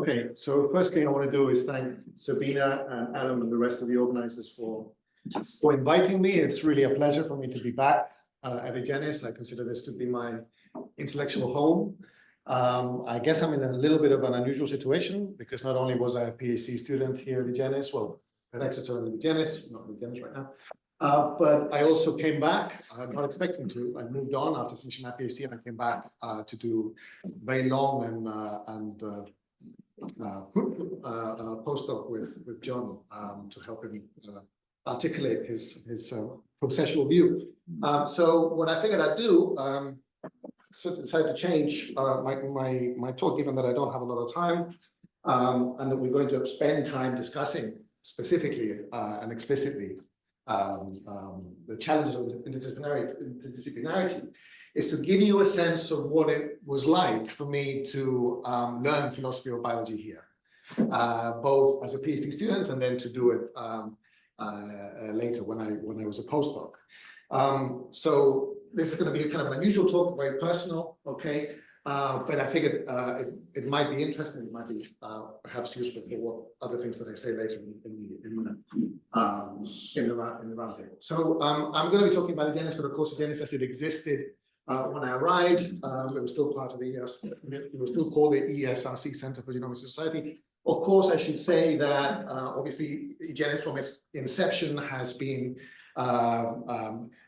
Okay, so first thing I want to do is thank Sabina and Adam and the rest of the organizers for inviting me. It's really a pleasure for me to be back at Egenis. I consider this to be my intellectual home. I guess I'm in a little bit of an unusual situation because not only was I a PhD student here at Egenis, well, at Exeter and Egenis, not at Egenis right now, but I also came back, not expecting to. I moved on after finishing my PhD and I came back to do very long and fruitful postdoc with John to help him articulate his processual view. So what I figured I'd do, so decided to change my talk, given that I don't have a lot of time, and that we're going to spend time discussing specifically and explicitly the challenges of interdisciplinarity, is to give you a sense of what it was like for me to learn philosophy of biology here, both as a PhD student and then to do it later when I was a postdoc. So this is going to be kind of an unusual talk, very personal, okay? But I figured it might be interesting. It might be perhaps useful for what other things that I say later in the roundtable. So I'm going to be talking about Egenis, but of course Egenis as it existed when I arrived, it was still part of the it was still called the ESRC Center for Genomic Society. Of course, I should say that obviously Egenis from its inception has been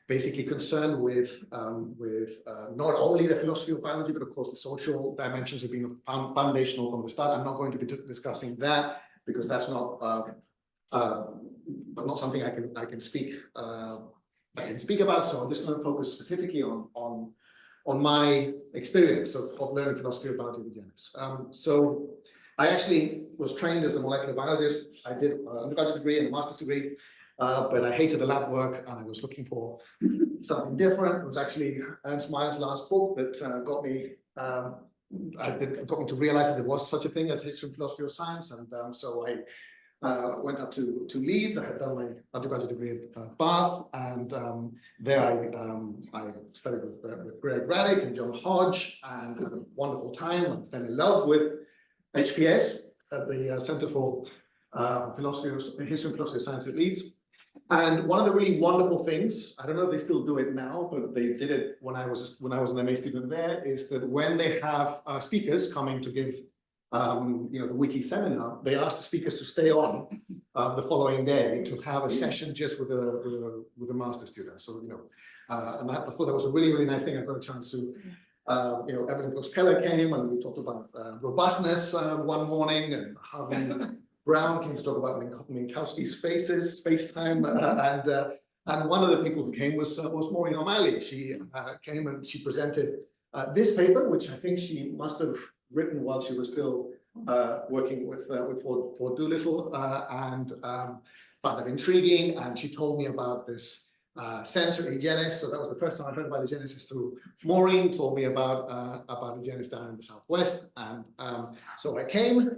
basically concerned with not only the philosophy of biology, but of course the social dimensions have been foundational from the start. I'm not going to be discussing that because that's not something I can speak about. So I'm just going to focus specifically on my experience of learning philosophy of biology with Egenis. So I actually was trained as a molecular biologist. I did an undergraduate degree and a master's degree. But I hated the lab work and I was looking for something different. It was actually Ernst Mayer's last book that got me to realize that there was such a thing as history and philosophy of science. And so I went up to Leeds. I had done my undergraduate degree at Bath, and there I studied with Greg Raddick and John Hodge and had a wonderful time and fell in love with HPS at the Center for History and Philosophy of Science at Leeds. And one of the really wonderful things, I don't know if they still do it now, but they did it when I was an MA student there, is that when they have speakers coming to give the weekly seminar, they ask the speakers to stay on the following day to have a session just with a master student. So and I thought that was a really, really nice thing. I got a chance to Evelyn Brooks-Keller came and we talked about robustness one morning, and Harvey Brown came to talk about Minkowski's space-time, and one of the people who came was Maureen O'Malley. She came and she presented this paper, which I think she must have written while she was still working with Ford Doolittle, and found it intriguing. And she told me about this center, Egenis. So that was the first time I heard about Egenis is through Maureen. Told me about Egenis down in the southwest, and so I came.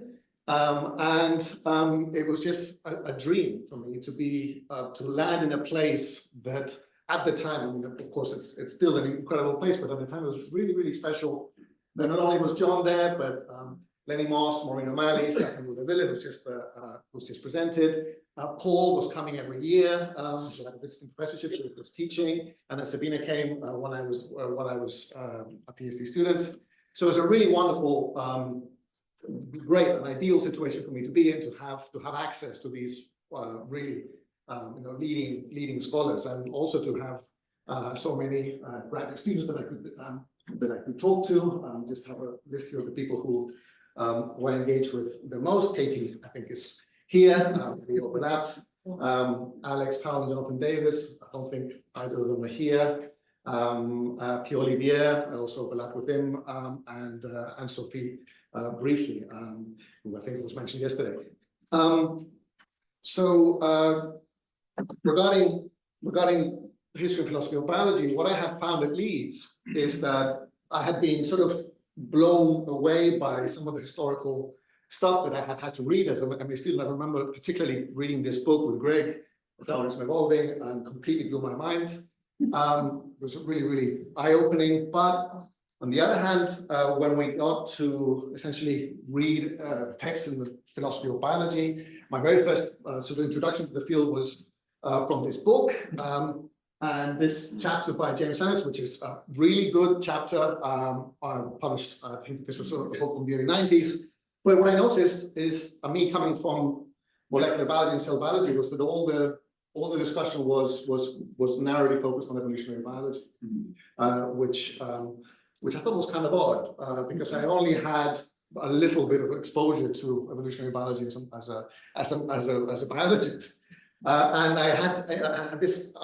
It was just a dream for me to land in a place that at the time, I mean, of course, it's still an incredible place, but at the time it was really, really special. That not only was John there, but Lenny Moss, Maureen O'Malley, Stefan Woodaville was just presented. Paul was coming every year. He had a visiting professorship, so he was teaching, and then Sabina came when I was a PhD student. So it was a really wonderful. Great, an ideal situation for me to be in, to have access to these really leading scholars, and also to have so many graduate students that I could talk to. Just have a list here of the people who were engaged with the most. Katie, I think, is here. We overlapped. Alex Powell and Jonathan Davis. I don't think either of them are here. Pierre Olivier, I also overlapped with him, and Sophie. Briefly, who I think was mentioned yesterday. So regarding history and philosophy of biology, what I have found at Leeds is that I had been sort of blown away by some of the historical stuff that I had to read as a MA student. I remember particularly reading this book with Greg, Darwin's Evolving, and completely blew my mind. It was really, really eye-opening, but On the other hand, when we got to essentially read text in the philosophy of biology, my very first sort of introduction to the field was from this book. And this chapter by James Ennis, which is a really good chapter, published, I think this was a book from the early 90s. But what I noticed is, me coming from molecular biology and cell biology, was that all the discussion was narrowly focused on evolutionary biology, which I thought was kind of odd, because I only had a little bit of exposure to evolutionary biology as a biologist. And I had this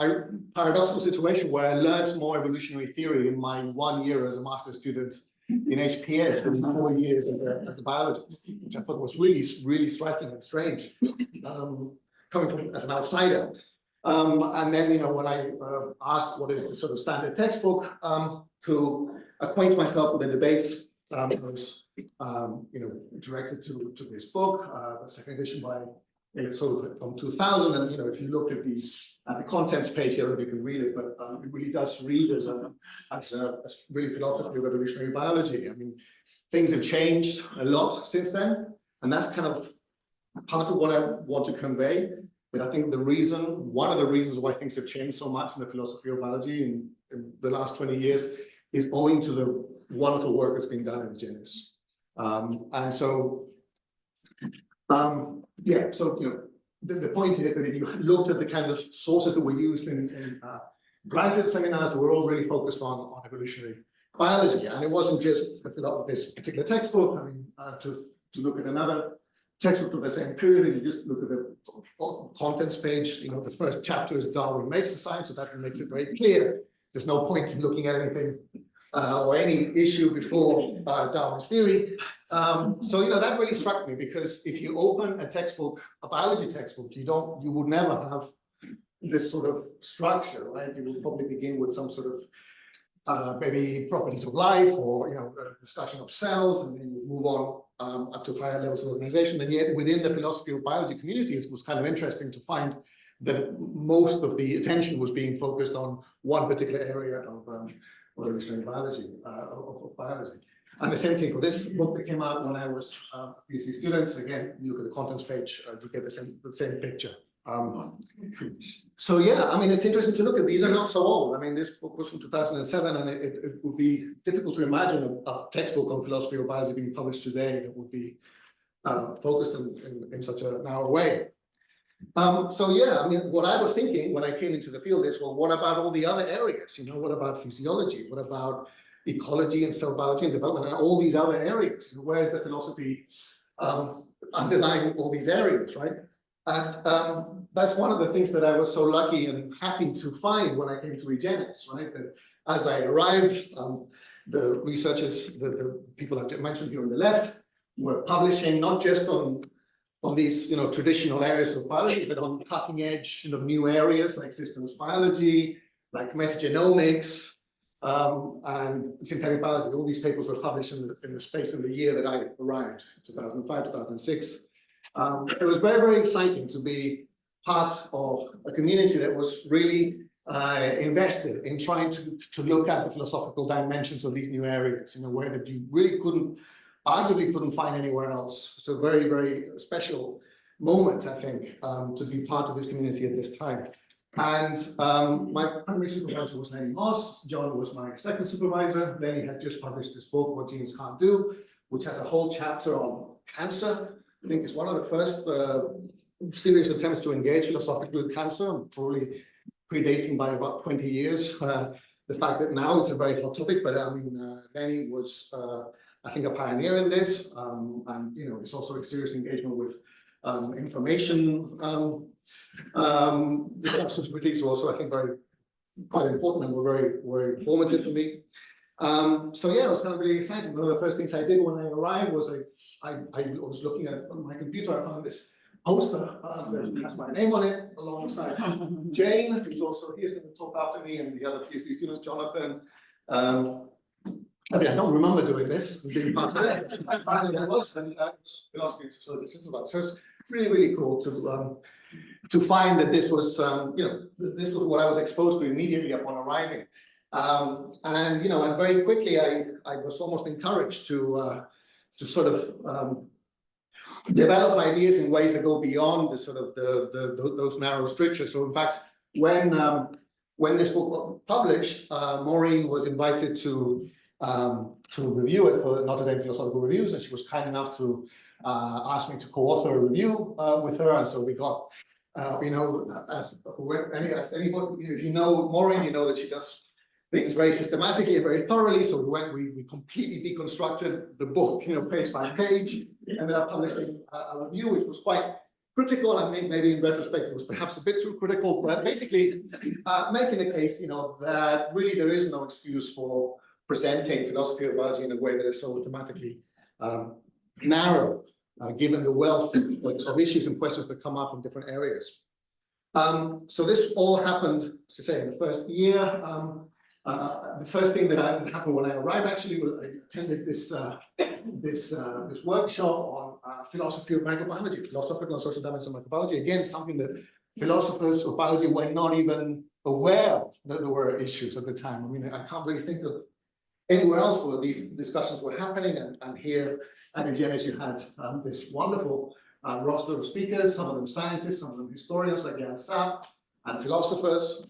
paradoxical situation where I learned more evolutionary theory in my 1 year as a master's student in HPS than in 4 years as a biologist, which I thought was really, really striking and strange, coming from as an outsider. And then, when I asked what is the sort of standard textbook to acquaint myself with the debates, I was, directed to this book, the second edition by. It's sort of from 2000, and if you look at the contents page here, you can read it, but it really does read as really philosophy of evolutionary biology. I mean, things have changed a lot since then, and that's kind of part of what I want to convey. But I think one of the reasons why things have changed so much in the philosophy of biology in the last 20 years is owing to the wonderful work that's been done in Egenis. And so. The point is that if you looked at the kind of sources that were used in graduate seminars, we're all really focused on evolutionary biology, and it wasn't just this particular textbook. I mean, to look at another textbook of the same period, you just look at the contents page. The first chapter is Darwin makes the science, so that makes it very clear. There's no point in looking at anything or any issue before Darwin's theory. So that really struck me, because if you open a textbook, a biology textbook, you would never have this sort of structure, right? You would probably begin with some sort of maybe properties of life, or a discussion of cells, and then you move on up to higher levels of organization. And yet within the philosophy of biology communities, it was kind of interesting to find that most of the attention was being focused on one particular area of evolutionary biology, of biology. And the same thing for this book that came out when I was a PhD student. Again, you look at the contents page, you get the same picture. So yeah, I mean, it's interesting to look at. These are not so old. I mean, this book was from 2007, and it would be difficult to imagine a textbook on philosophy of biology being published today that would be focused in such a narrow way. So yeah, I mean, what I was thinking when I came into the field is, well, what about all the other areas? What about physiology? What about ecology and cell biology and development and all these other areas? Where is the philosophy underlying all these areas, right? And that's one of the things that I was so lucky and happy to find when I came to Egenis, right? That as I arrived, the researchers, the people I've mentioned here on the left, were publishing not just on these traditional areas of biology, but on cutting edge new areas like systems biology, like metagenomics, and synthetic biology. All these papers were published in the space in the year that I arrived, 2005, 2006. So it was very, very exciting to be part of a community that was really invested in trying to look at the philosophical dimensions of these new areas in a way that you really arguably couldn't find anywhere else. So very, very special moment, I think, to be part of this community at this time. And my primary supervisor was Lenny Moss. John was my second supervisor. Lenny had just published this book, What Genes Can't Do, which has a whole chapter on cancer. I think it's one of the first serious attempts to engage philosophically with cancer, probably predating by about 20 years. The fact that now it's a very hot topic, but I mean, Lenny was, I think, a pioneer in this, and it's also a serious engagement with information discussions, which is also, I think, quite important and were very informative for me. So yeah, it was kind of really exciting. One of the first things I did when I arrived was I was looking at on my computer. I found this poster that has my name on it, alongside Jane, who's also here, going to talk after me, and the other PhD students, Jonathan. I mean, I don't remember doing this, being part of it. Finally, I was, and philosophy and sociology. So it's really, really cool to find that this was, this was what I was exposed to immediately upon arriving. And very quickly I was almost encouraged to sort of develop ideas in ways that go beyond the sort of those narrow strictures. So in fact, when this book got published, Maureen was invited to review it for the Notre Dame Philosophical Reviews, and she was kind enough to ask me to co-author a review with her, and so we got, as anybody, if you know Maureen, you know that she does things very systematically and very thoroughly. So we completely deconstructed the book, page by page, ended up publishing a review, which was quite critical. I think maybe in retrospect it was perhaps a bit too critical, but basically making the case, that really there is no excuse for presenting philosophy of biology in a way that is so automatically narrow, given the wealth of issues and questions that come up in different areas. So this all happened, to say, in the first year. The first thing that happened when I arrived, actually, was I attended this workshop on philosophy of microbiology, philosophical and social dimensions of microbiology. Again, something that philosophers of biology were not even aware of, that there were issues at the time. I mean, I can't really think of anywhere else where these discussions were happening. And here at Egenis, you had this wonderful roster of speakers, some of them scientists, some of them historians like Jan Sapp, and philosophers.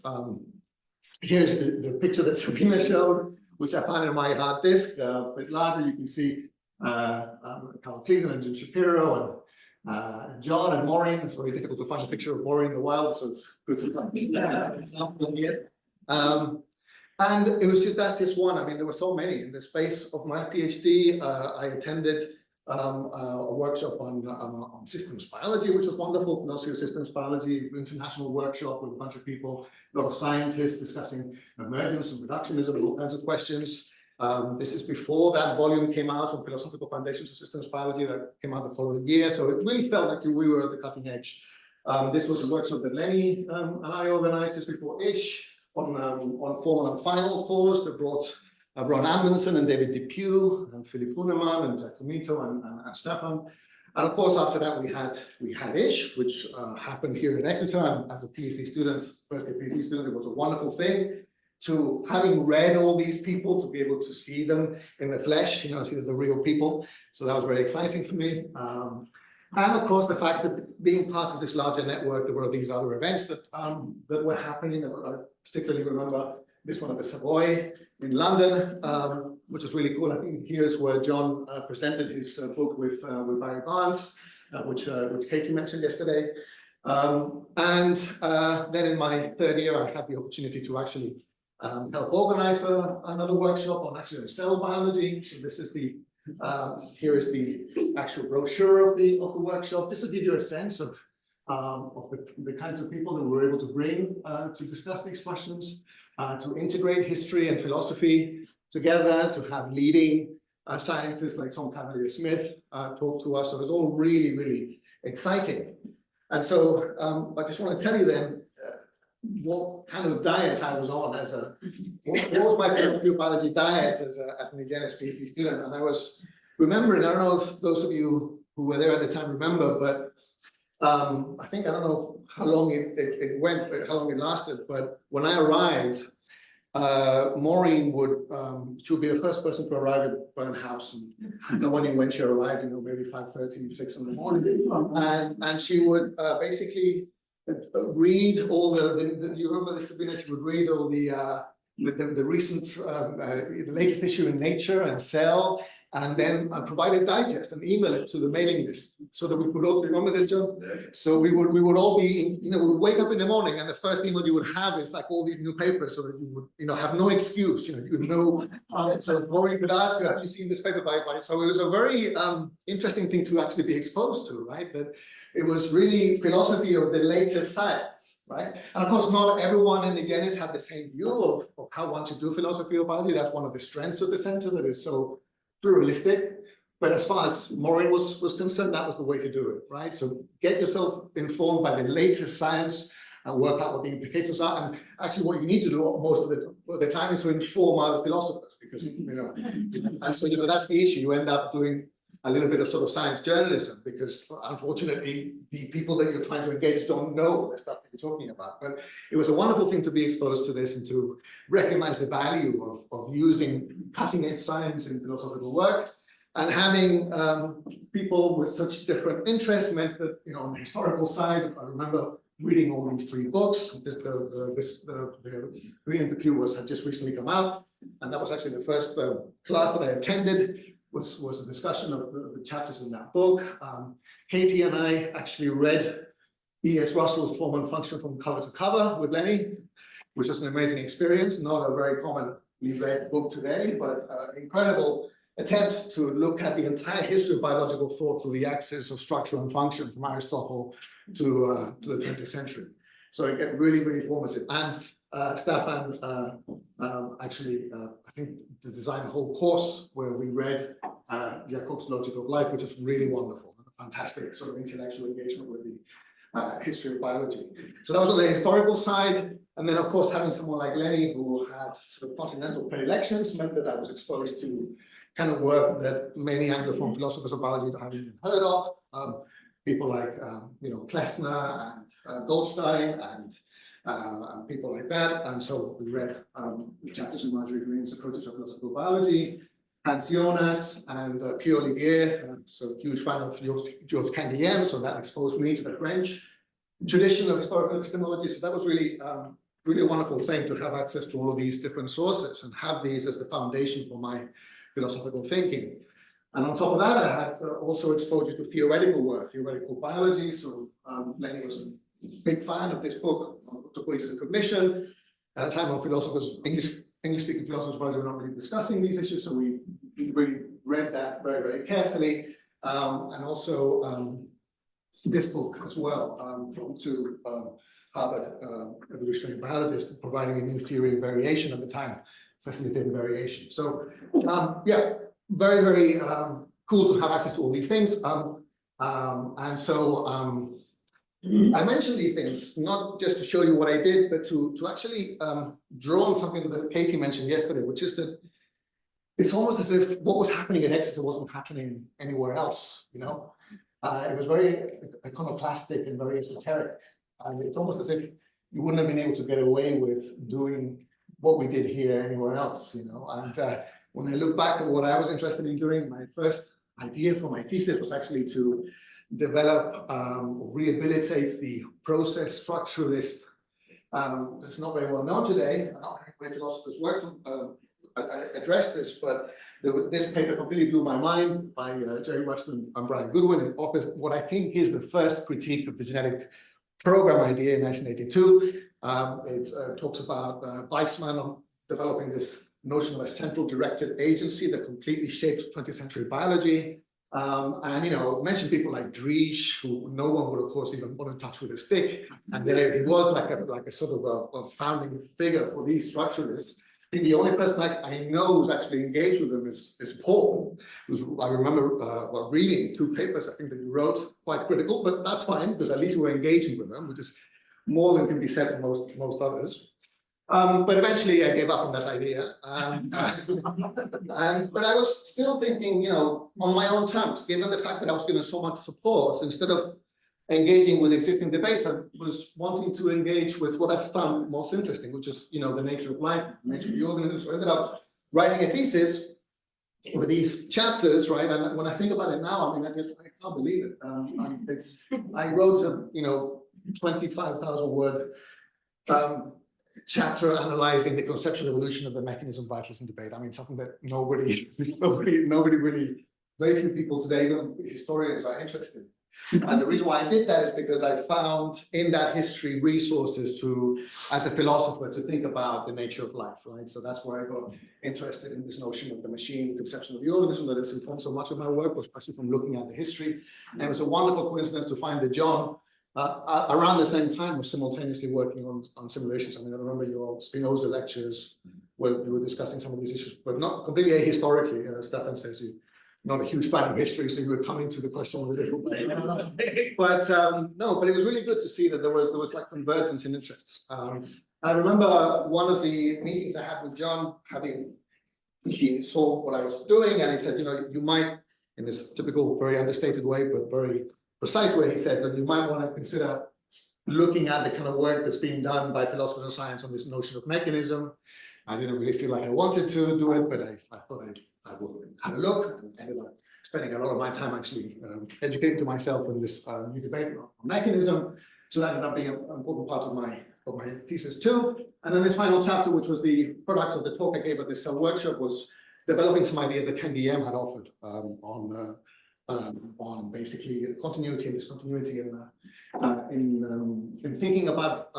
Here's the picture that Sabina showed, which I found in my hard disk. A bit larger, you can see Carl Cleveland and Jim Shapiro and John and Maureen. It's very difficult to find a picture of Maureen in the wild, so it's good to find an example here. And it was that's just one. I mean, there were so many. In the space of my PhD, I attended a workshop on systems biology, which was wonderful, philosophy of systems biology, international workshop with a bunch of people, a lot of scientists discussing emergence and reductionism, all kinds of questions. This is before that volume came out on philosophical foundations of systems biology that came out the following year. So it really felt like we were at the cutting edge. This was a workshop that Lenny and I organized just before Ish on formal and final course that brought Ron Amundsen and David Depew and Philip Huneman and Jack Tomito and Stefan. And of course, after that, we had Ish, which happened here in Exeter. And as a PhD student, first year PhD student, it was a wonderful thing to, having read all these people, to be able to see them in the flesh, see that they're real people. So that was very exciting for me. And of course, the fact that being part of this larger network, there were these other events that were happening. I particularly remember this one at the Savoy in London, which was really cool. I think here's where John presented his book with Barry Barnes, which Katie mentioned yesterday. And then in my third year, I had the opportunity to actually help organize another workshop on actually cell biology. So this is here is the actual brochure of the workshop, just to give you a sense of the kinds of people that we were able to bring to discuss these questions, to integrate history and philosophy together, to have leading scientists like Tom Cavalier-Smith talk to us. So it was all really, really exciting. And so I just want to tell you then what kind of diet I was on what was my philosophy of biology diet as an Egenis PhD student. And I was remembering, I don't know if those of you who were there at the time remember, but I think, I don't know how long it went, how long it lasted, but when I arrived, Maureen she would be the first person to arrive at Burn House, and no one knew when she arrived, maybe 5:30, 6 in the morning, and she would basically read all you remember this, Sabina? She would read all the recent, the latest issue in Nature and Cell, and then provide a digest and email it to the mailing list so that we could all, remember this, John? So we would all be, we would wake up in the morning and the first email you would have is like all these new papers, so that you would, have no excuse, you would know. So Maureen could ask you, have you seen this paper by? So it was a very interesting thing to actually be exposed to, right? That it was really philosophy of the latest science, right? And of course, not everyone in Egenis had the same view of how one should do philosophy of biology. That's one of the strengths of the center, that is so pluralistic. But as far as Maureen was concerned, that was the way to do it, right? So get yourself informed by the latest science and work out what the implications are. And actually what you need to do most of the time is to inform other philosophers, because, and so, that's the issue. You end up doing a little bit of sort of science journalism, because unfortunately the people that you're trying to engage don't know the stuff that you're talking about. But it was a wonderful thing to be exposed to this and to recognize the value of using cutting-edge science in philosophical work. And having people with such different interests meant that, on the historical side, I remember reading all these 3 books. The Green and the Pew had just recently come out, and that was actually the first class that I attended. Was a discussion of the chapters in that book. Katie and I actually read E.S. Russell's Form and Function from cover to cover with Lenny, which was an amazing experience. Not a very commonly read book today, but incredible attempt to look at the entire history of biological thought through the axis of structure and function from Aristotle to the 20th century. So it got really, really formative. And Stefan actually, I think, to design a whole course where we read Jacob's Logic of Life, which is really wonderful, a fantastic sort of intellectual engagement with the history of biology. So that was on the historical side. And then, of course, having someone like Lenny, who had sort of continental predilections, meant that I was exposed to kind of work that many Anglophone philosophers of biology haven't even heard of. People like, Klesner and Goldstein and people like that. And so we read chapters in Marjorie Green's Approaches to Philosophical Biology, Hans Jonas and Pierre Olivier. So huge fan of Georges Canguilhem, so that exposed me to the French tradition of historical epistemology. So that was really, really a wonderful thing to have access to all of these different sources and have these as the foundation for my philosophical thinking. And on top of that, I had also exposure to theoretical work, theoretical biology. So Lenny was a big fan of this book, The Basis of Cognition. At a time when philosophers, English-speaking philosophers were not really discussing these issues, so we really read that very, very carefully. And also this book as well, from Harvard evolutionary biologist, providing a new theory of variation at the time, facilitated variation. So yeah, very, very cool to have access to all these things. And so I mention these things not just to show you what I did, but to actually draw on something that Katie mentioned yesterday, which is that it's almost as if what was happening in Exeter wasn't happening anywhere else, It was very iconoclastic and very esoteric. And it's almost as if you wouldn't have been able to get away with doing what we did here anywhere else, And when I look back at what I was interested in doing, my first idea for my thesis was actually to develop, rehabilitate the process structuralist. This is not very well known today. Not many philosophers work address this, but this paper completely blew my mind by Jerry Weston and Brian Goodwin. It offers what I think is the first critique of the genetic program idea in 1982. It talks about Weizmann developing this notion of a central directed agency that completely shaped 20th century biology. And mentioned people like Driesch, who no one would, of course, even want to touch with a stick. And there he was like a sort of a founding figure for these structuralists. I think the only person I know who's actually engaged with them is Paul, who's, I remember reading 2 papers I think that you wrote, quite critical, but that's fine, because at least we're engaging with them, which is more than can be said for most others. But eventually I gave up on this idea. But I was still thinking, on my own terms, given the fact that I was given so much support, instead of engaging with existing debates, I was wanting to engage with what I found most interesting, which is, the nature of life, the nature of the organism. So I ended up writing a thesis with these chapters, right? And when I think about it now, I can't believe it. I wrote a, 25,000 word chapter analyzing the conceptual evolution of the mechanism of vitalism debate. Something that nobody really, very few people today, even historians, are interested in. And the reason why I did that is because I found in that history resources as a philosopher, to think about the nature of life, right? So that's where I got interested in this notion of the machine conception of the organism that has informed so much of my work, was actually from looking at the history. And it was a wonderful coincidence to find that John, around the same time, was simultaneously working on simulations. I remember your Spinoza lectures where we were discussing some of these issues, but not completely ahistorically. Stefan says you're not a huge fan of history, so you were coming to the question with a different way. But no, but it was really good to see that there was like convergence in interests. I remember one of the meetings I had with John, he saw what I was doing, and he said, you might in this typical, very understated way, but very precise way, he said that you might want to consider looking at the kind of work that's being done by philosophers of science on this notion of mechanism. I didn't really feel like I wanted to do it, but I thought I would have a look, and ended up spending a lot of my time actually educating to myself in this new debate on mechanism. So that ended up being an important part of my thesis too. And then this final chapter, which was the product of the talk I gave at this workshop, was developing some ideas that Ken Guilhem had offered on basically continuity and discontinuity in thinking about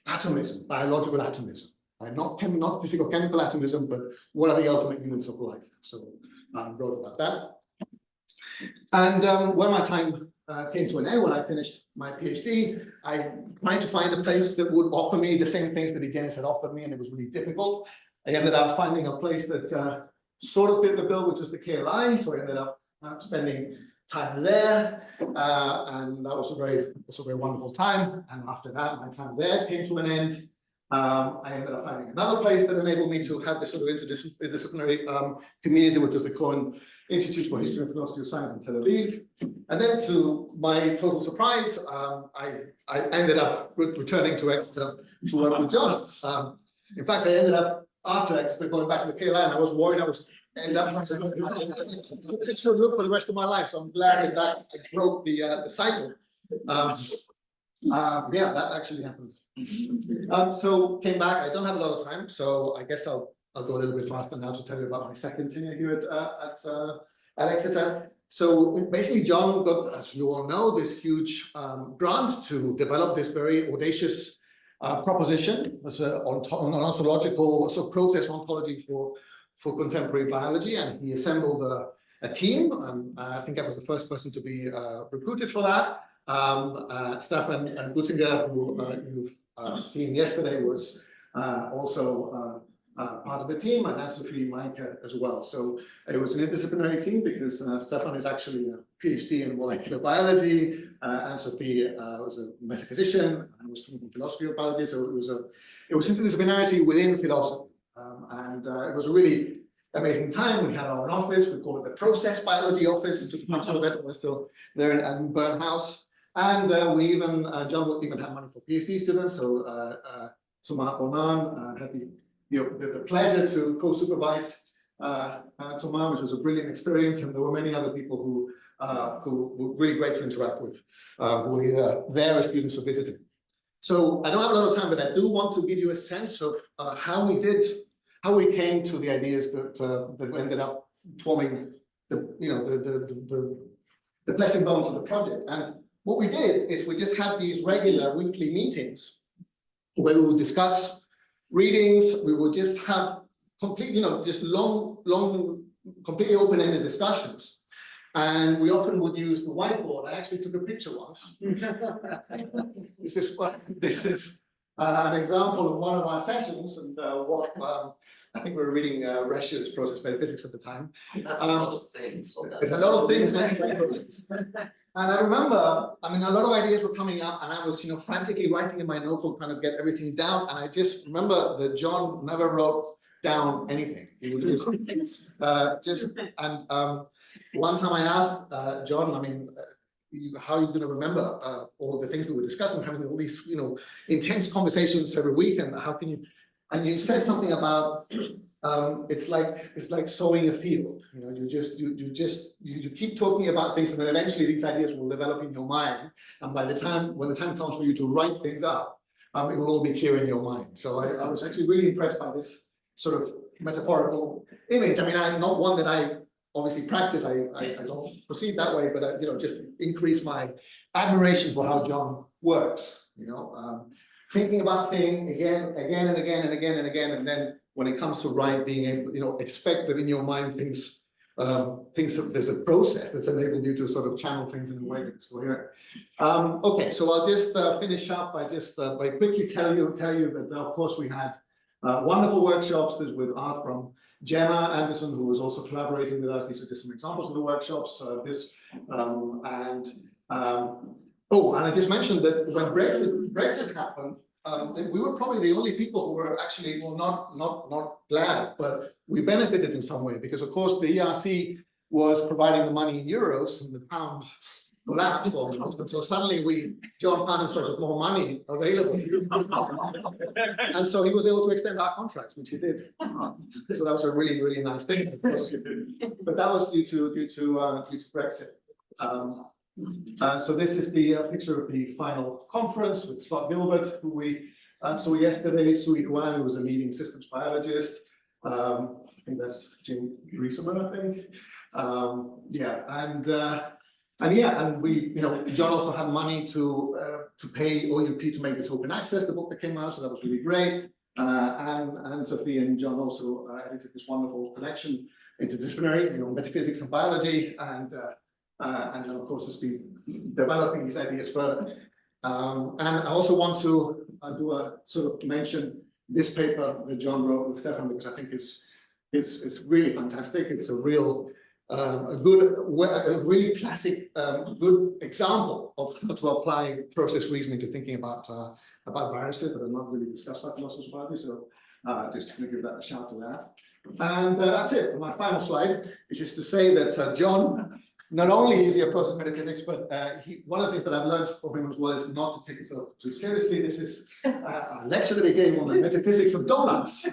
atomism, biological atomism. Not physical chemical atomism, but what are the ultimate units of life? So I wrote about that. And when my time came to an end, when I finished my PhD, I tried to find a place that would offer me the same things that Egenis had offered me, and it was really difficult. I ended up finding a place that sort of fit the bill, which was the KLI. So I ended up spending time there, and that was a very wonderful time. And after that, my time there came to an end. I ended up finding another place that enabled me to have this sort of interdisciplinary community, which was the Cohen Institute for History and Philosophy of Science in Tel Aviv. And then, to my total surprise, I ended up returning to Exeter to work with John. In fact, I ended up after Exeter going back to the KLI, and I was worried I was end up to look for the rest of my life. So I'm glad that I broke the cycle. Yeah, that actually happened. So came back. I don't have a lot of time, so I guess I'll go a little bit faster now to tell you about my second tenure here at Exeter. So basically, John got, as you all know, this huge grant to develop this very audacious proposition as on an ontological process ontology for contemporary biology, and he assembled a team, and I think I was the first person to be recruited for that. Stefan Guttinger, who you've seen yesterday, was also part of the team, and Anne-Sophie Meinke as well. So it was an interdisciplinary team because Stefan is actually a PhD in molecular biology. Anne-Sophie was a metaphysician, and I was from philosophy of biology. So it was interdisciplinarity within philosophy, and it was a really amazing time. We had our own office. We called it the Process Biology Office. It took much of it. We're still there in Burnhouse. And John even had money for PhD students. So Thomas Bonan had the pleasure to co-supervise Thomas, which was a brilliant experience. And there were many other people who were really great to interact with, who were either there as students or visiting. So I don't have a lot of time, but I do want to give you a sense of how we came to the ideas that ended up forming the flesh and bones of the project. And what we did is we just had these regular weekly meetings where we would discuss readings. We would just have complete, just long, completely open-ended discussions. And we often would use the whiteboard. I actually took a picture once. This is an example of one of our sessions, and what I think we were reading Resch's Process Metaphysics at the time. That's a lot of things. There's a lot of things. And I remember, a lot of ideas were coming up, and I was, frantically writing in my notebook, trying to get everything down. And I just remember that John never wrote down anything. He was just, one time I asked John, how are you going to remember all of the things that we're discussing, having all these, intense conversations every week, and how can you? And you said something about it's like sowing a field. You keep talking about things, and then eventually these ideas will develop in your mind. And when the time comes for you to write things up, it will all be clear in your mind. So I was actually really impressed by this sort of metaphorical image. I'm not one that I obviously practice. I don't proceed that way, but just increase my admiration for how John works. Thinking about things again and again, and then when it comes to write, being able, expect that in your mind things there's a process that's enabled you to sort of channel things in a way that's coherent. Okay, so I'll just finish up by quickly tell you that of course we had wonderful workshops with art from Gemma Anderson, who was also collaborating with us. These are just some examples of the workshops. And I just mentioned that when Brexit happened, we were probably the only people who were actually, not glad, but we benefited in some way, because of course the ERC was providing the money in euros, and the pound collapsed almost. And so suddenly John found himself with more money available. And so he was able to extend our contracts, which he did. So that was a really, really nice thing. But that was due to Brexit. So this is the picture of the final conference with Scott Gilbert, who we saw yesterday, Sui Huang, who was a leading systems biologist. I think that's Jim Riesemann, I think. And we, John also had money to pay OUP to make this open access, the book that came out, so that was really great. And Sophie and John also edited this wonderful collection, Interdisciplinary, metaphysics and biology, and then of course has been developing these ideas further. And I also want to do a sort of mention this paper that John wrote with Stefan, because I think it's really fantastic. It's a real a really classic good example of how to apply process reasoning to thinking about viruses that are not really discussed by philosophers of biology. So just to give that a shout to that. And that's it. My final slide is just to say that John, not only is he a process metaphysics, but one of the things that I've learned from him as well is not to take himself too seriously. This is a lecture that he gave on the metaphysics of donuts.